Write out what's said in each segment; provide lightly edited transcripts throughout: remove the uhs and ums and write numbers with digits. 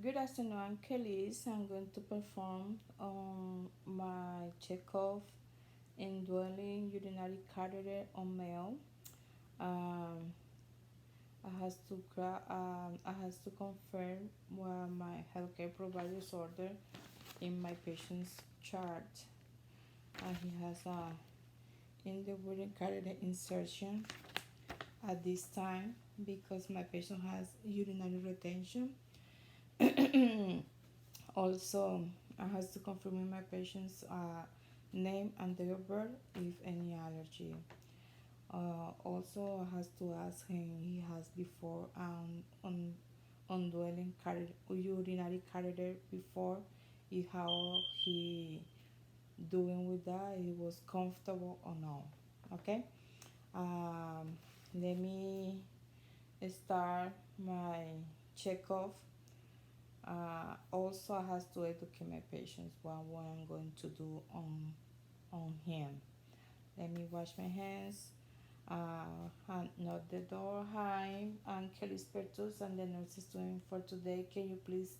Good afternoon, I'm Kelly. I'm going to perform my checkoff indwelling urinary catheter on male. Um, I has to confirm my healthcare provider's order in my patient's chart. He has a indwelling catheter insertion at this time because my patient has urinary retention. Also, I has to confirm my patient's name and date of birth if any allergy. Also, I has to ask him he has before on dwelling urinary catheter before, if how he doing with that, he was comfortable or no. Okay. Um, Let me start my checkoff. Also, I has to educate my patients what I'm going to do on him. Let me wash my hands. And not the door. Hi, I'm Kelly Spertus and the nurse student for today. Can you please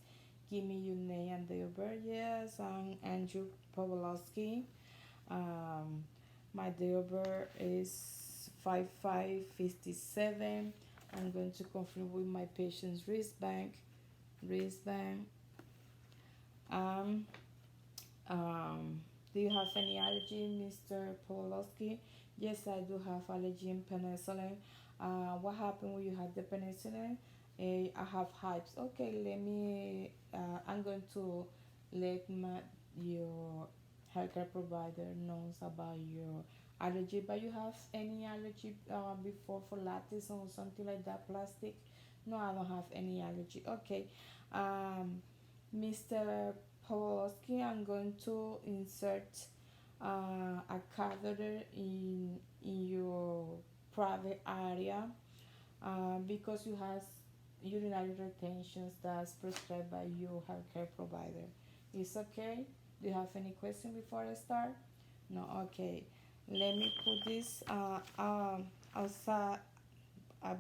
give me your name and date of birth? Yes, I'm Andrew Pawlowski. Um, my date of birth is 5557. I'm going to confirm with my patient's wristband. Wristband. Um, do you have any allergy, Mr. Pawlowski? Yes, I do have allergy in penicillin. What happened when you had the penicillin? I have hives. Okay, I'm going to let your healthcare provider knows about your allergy. But you have any allergy before for lattice or something like that, plastic? No, I don't have any allergy. Okay. Um, Mr. Pawlowski, I'm going to insert a catheter in your private area because you have urinary retentions that's prescribed by your healthcare provider. It's okay? Do you have any question before I start? No, okay. Let me put this outside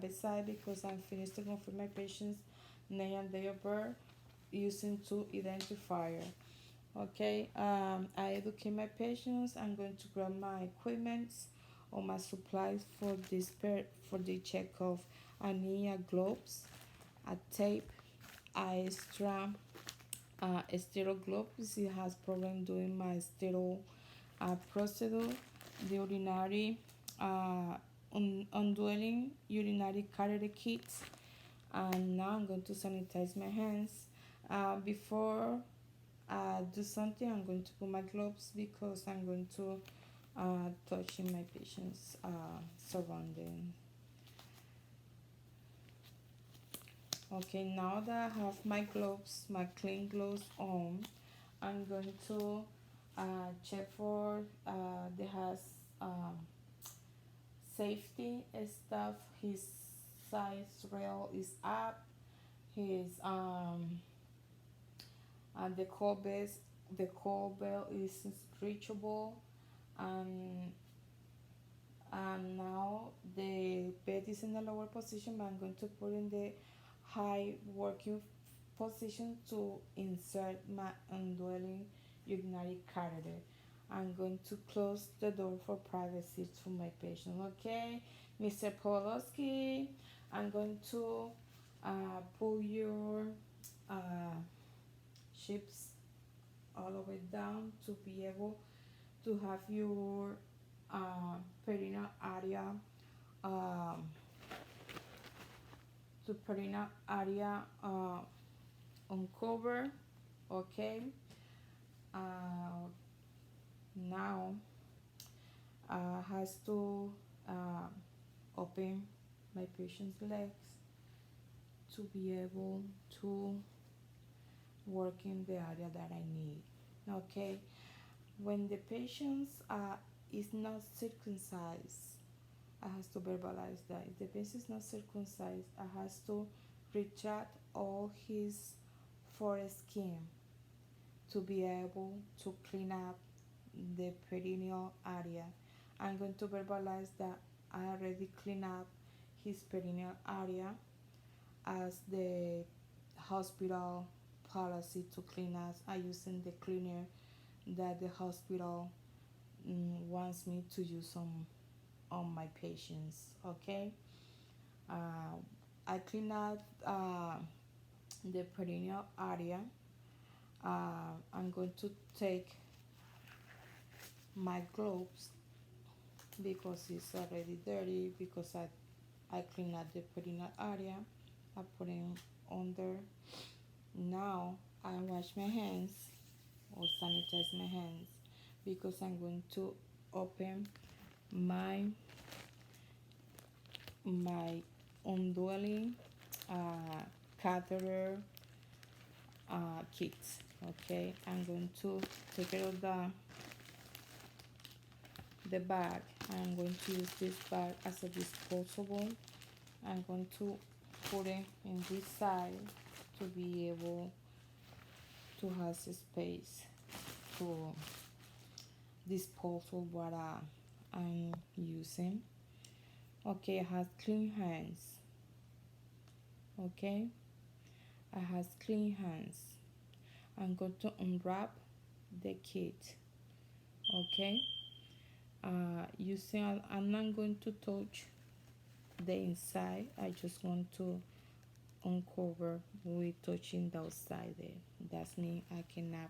beside because I'm finished to confirm my patient's name and date of birth using two identifier. Okay, I educate my patients. I'm going to grab my equipment or my supplies for for the checkoff. I need a gloves, a tape, a strap, a sterile gloves. It has problem doing my sterile procedure. The urinary undwelling urinary catheter kit. And now I'm going to sanitize my hands. Before do something, I'm going to put my gloves because I'm going to touching my patient's surrounding. Okay, now that I have my gloves, my clean gloves on, I'm going to check for the has safety stuff. His size rail is up. His the core bell is reachable, and now the bed is in the lower position, but I'm going to put in the high working position to insert my indwelling urinary catheter. I'm going to close the door for privacy to my patient. Okay, Mr. Pawlowski, I'm going to pull your uh, chips all the way down to be able to have your perineal area um, perineal area uncovered. Okay. uh, Now has to uh, open my patient's legs to be able to work in the area that I need. Okay. When the patient is not circumcised, I has to verbalize that. If the patient is not circumcised, I has to retract all his foreskin to be able to clean up the perineal area. I'm going to verbalize that I already clean up his perineal area as the hospital policy to clean us. I using the cleaner that the hospital wants me to use on my patients. Okay. uh, I clean out the perineal area. I'm going to take my gloves because it's already dirty, because I clean out the perineal area. I put it under. Now I wash my hands or sanitize my hands, because I'm going to open my indwelling catheter kit. Okay, I'm going to take out the bag. I'm going to use this bag as a disposable. I'm going to put it in this side to be able to have space to dispose of what I'm using. Okay, I have clean hands. Okay, I have clean hands. I'm going to unwrap the kit. Okay, you see, I'm not going to touch the inside. I just want to uncover with touching the outside there. That's me. I cannot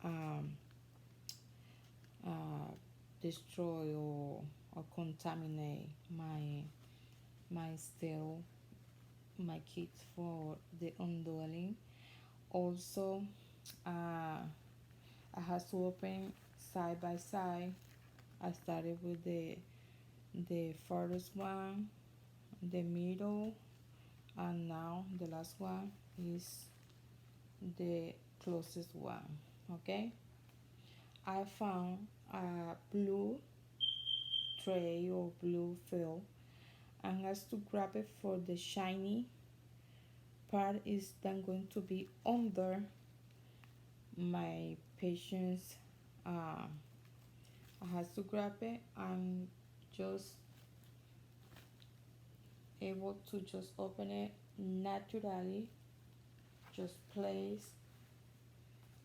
um, destroy or contaminate my kit for the indwelling. Also, I have to open side by side. I started with the first one, the middle, and now the last one is the closest one. Okay, I found a blue tray or blue fill, and has to grab it for the shiny part is then going to be under my patient's. I have to grab it and just able to just open it naturally, just place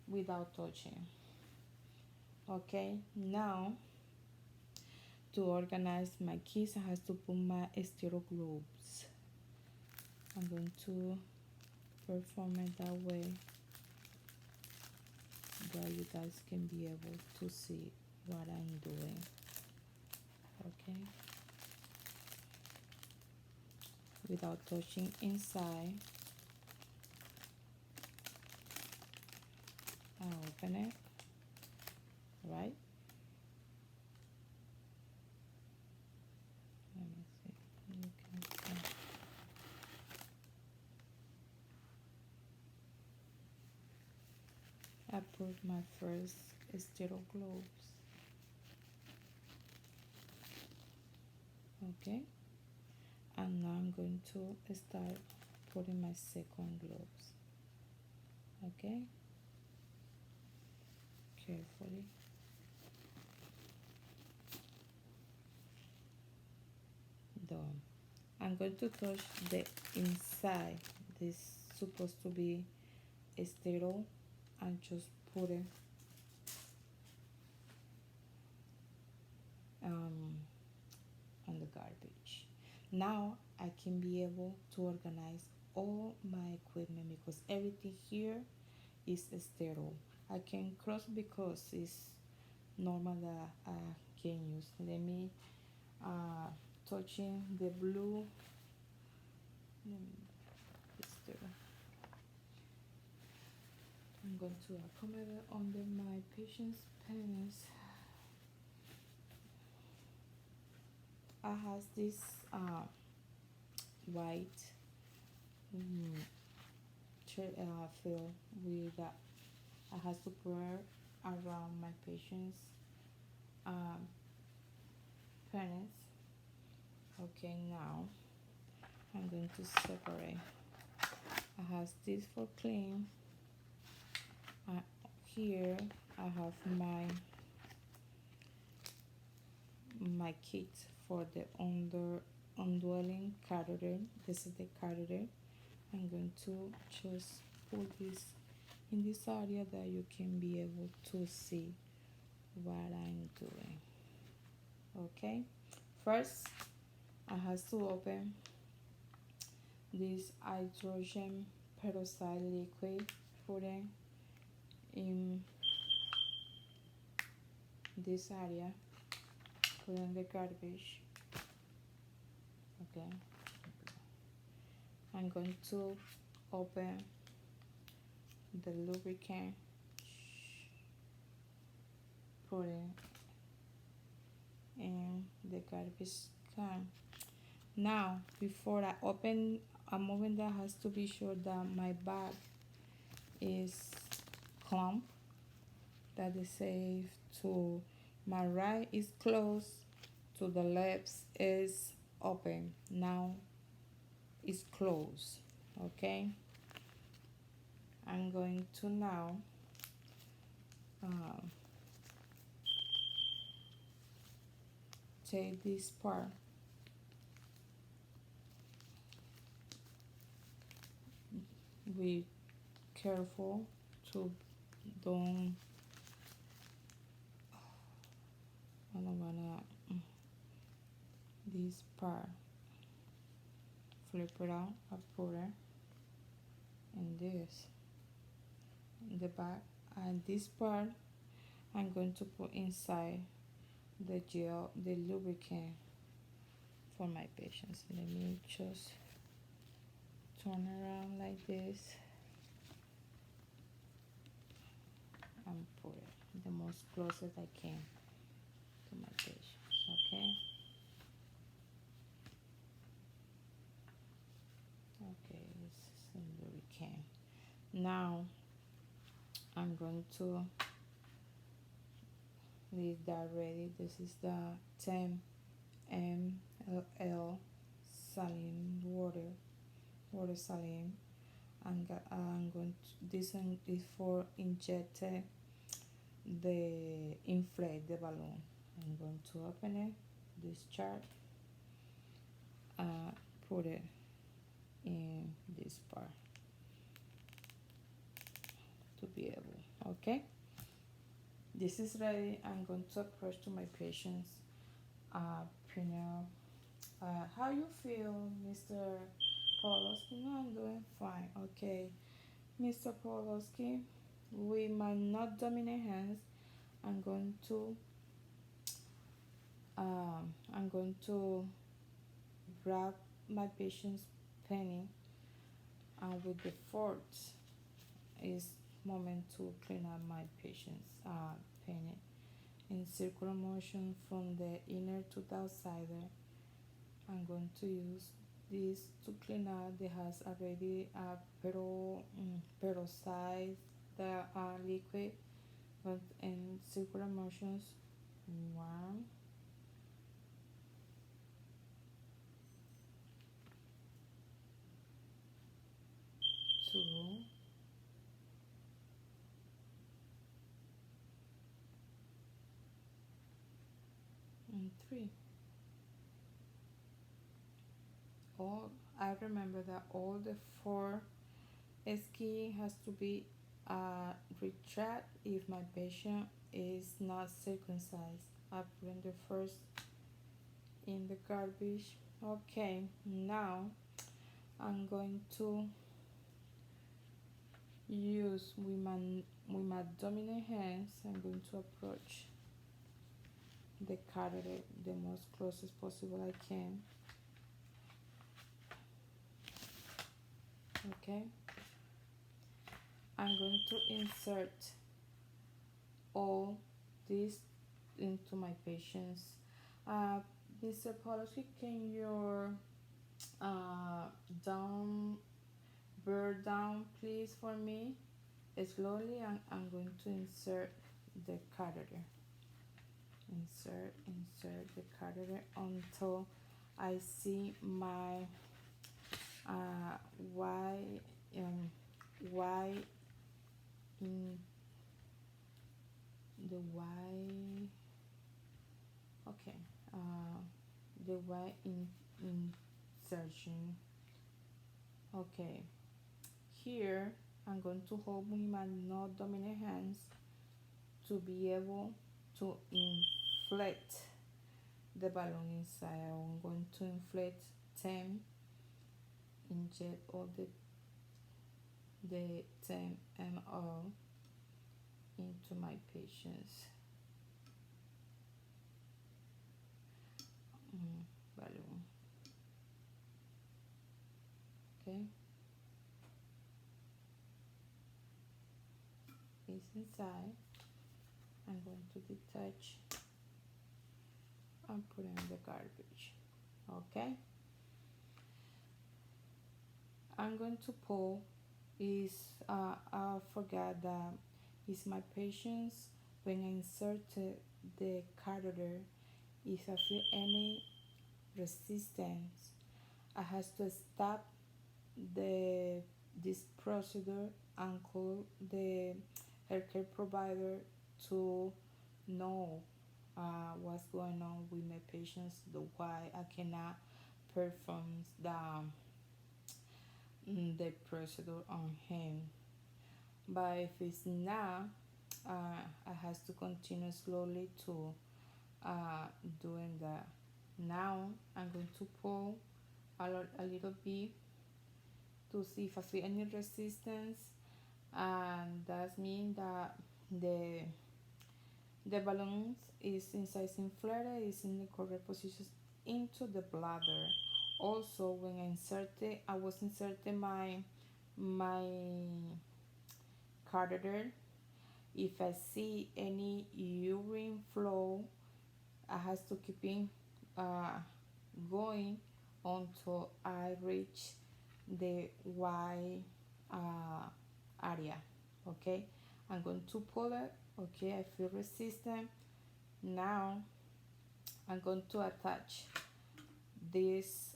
without touching. Okay, now to organize my keys, I have to put my steel globes. I'm going to perform it that way that you guys can be able to see what I'm doing. Okay, without touching inside. I open it, right? Let me see. You can see. I put my first steel globes. Okay, and now I'm going to start putting my second gloves. Okay, carefully. Done. I'm going to touch the inside. This is supposed to be sterile, and just put it on the garbage. Now I can be able to organize all my equipment, because everything here is sterile. I can cross because it's normal that I can use. Let me touching the blue. I'm going to accommodate it under my patient's penis. I have this white fill with I have to put around my patient's penis. Okay, now I'm going to separate. I have this for clean. Here I have my kit for the indwelling catheter. This is the catheter. I'm going to just pull this in this area that you can be able to see what I'm doing. Okay, first I have to open this hydrogen peroxide liquid, put it in this area, put in the garbage. Okay, I'm going to open the lubricant, put it in the garbage can. Now, before I open a moving, that has to be sure that my bag is clump, that is safe to my right is closed, to the left is open. Now it's closed. Okay, I'm going to now take this part, be careful to don't, I don't wanna, this part, flip it out, I put it in this, in the back, and this part I'm going to put inside the gel, the lubricant for my patients. Let me just turn around like this and put it the most closest I can to my patients. Okay. Okay, this is the lubricant. Now I'm going to leave that ready. This is the 10 ml saline water saline. I'm going to, this one is for inject the inflate the balloon. I'm going to open it, discharge, put it in this part to be able. Okay, this is ready. I'm going to approach to my patients. Pranil, how you feel, Mr. Pawlowski? No, I'm doing fine. Okay, Mr. Pawlowski, with my not dominant hands, I'm going to grab my patient's penny, and with the force, it's moment to clean up my patient's penny in circular motion from the inner to the outsider. I'm going to use this to clean out the has already peroxide the liquid, but in circular motions. 1, 2, and 3. All I remember that all the 4 ski has to be retract if my patient is not circumcised. I put in the first in the garbage. Okay, now I'm going to use with my dominant hands. I'm going to approach the catheter the most closest possible I can. Okay, I'm going to insert all this into my patients. Mr. Policy, can you down bear down please for me? Slowly, I'm going to insert the catheter. Insert the catheter until I see my white in the white. Okay, the white insertion. Okay, here I'm going to hold with my non-dominant hands to be able to inflate the balloon inside. I'm going to inflate 10, inject all the 10 ml into my patient's balloon. Okay, it's inside. I'm going to detach and put in the garbage. Okay, I'm going to pull is I forgot that is my patients when I inserted the catheter. If I feel any resistance, I has to stop the this procedure and call the healthcare provider to know what's going on with my patients, the why I cannot perform the procedure on him. But if it's not, I has to continue slowly to doing that. Now I'm going to pull a little bit to see if I feel any resistance, and that means that the the balloon is inside inflated, is in the correct position into the bladder. Also, when I was inserting my catheter. If I see any urine flow, I has to keep in uh, going until I reach the Y uh, area. Okay, I'm going to pull it. Okay, I feel resistant. Now I'm going to attach this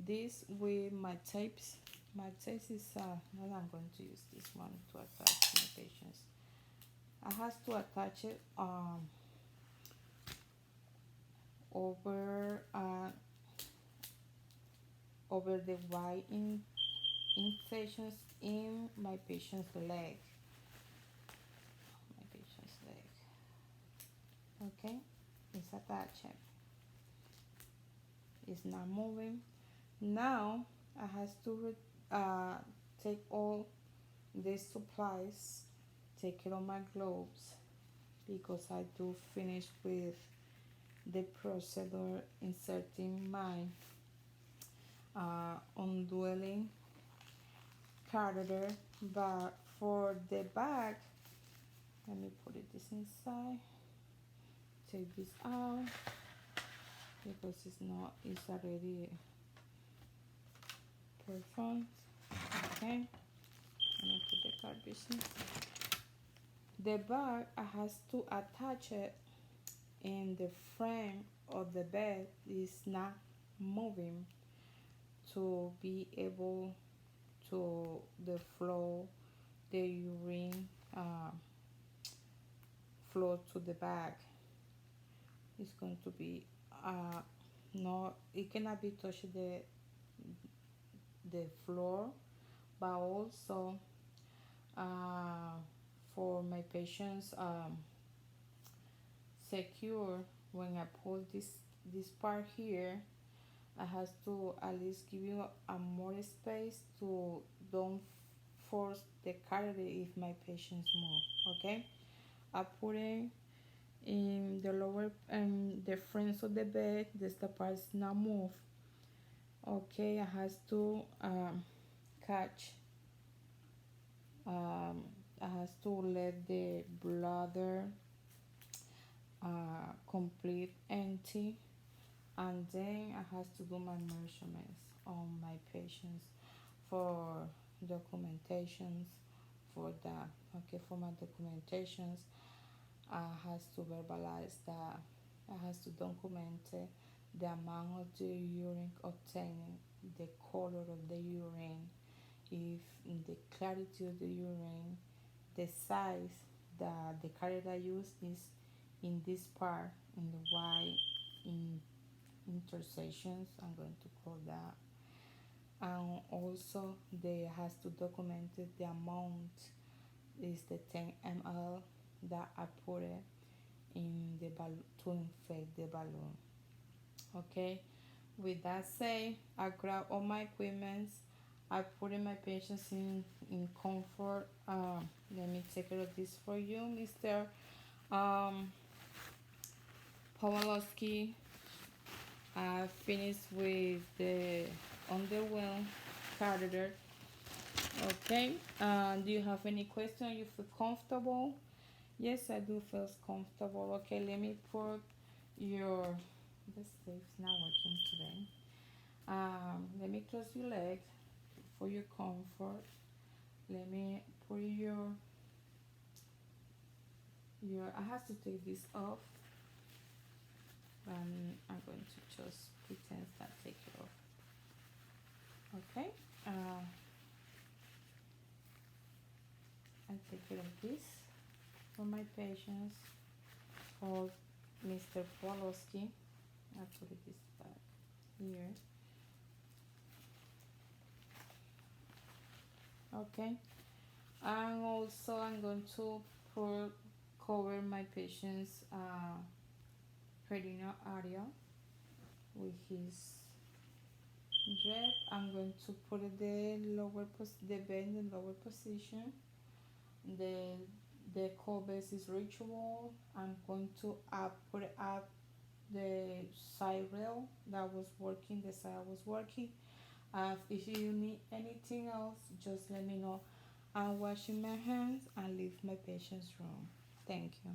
this with my tapes. My tapes is now I'm going to use this one to attach my patients. I have to attach it over over the Y incisions in my patient's leg. My patient's leg. Okay, it's attached. It's not moving. Now I have to take all these supplies, take it on my gloves because I do finish with the procedure inserting my indwelling catheter. But for the bag, let me put this inside. Take this out because it's already performed. Okay, let me put the garbage in. The bag I has to attach it in the frame of the bed is not moving to be able to the flow the urine flow to the bag. It's going to be no, it cannot be touched the floor, but also for my patients secure when I pull this part here. I have to at least give you a more space to don't force the catheter if my patients move. Okay, I put it in the lower and the frames of the bed. This the parts not move. Okay, I have to catch. I have to let the bladder complete empty, and then I have to do my measurements on my patients for documentations for that. Okay, for my documentations I has to verbalize that. I has to document the amount of the urine obtained, the color of the urine, if the clarity of the urine, the size that the catheter I use is in this part, in the Y in intersections, I'm going to call that. and also they has to document the amount is the 10 ml that I put it in the balloon to inflate the balloon. Okay, with that said, I grab all my equipment. I put in my patients in comfort. Let me take care of this for you, Mr. Um, Pawlowski. I finished with the underwhelm catheter. Okay. Do you have any question? You feel comfortable? Yes, I do feel comfortable. Okay, let me put your. This tape's not working today. Let me close your legs for your comfort. Let me put your. I have to take this off. I'm going to just pretend that take it off. Okay. I take care of this for my patients called Mr. Pawlowski. I put this back here. Okay. And also I'm going to cover my patient's perineal area with his drip. I'm going to put the bed in the lower position. The the core base is reachable. I'm going to put up the side rail that was working, the side I was working. If you need anything else, just let me know. I'm washing my hands and leave my patient's room. Thank you.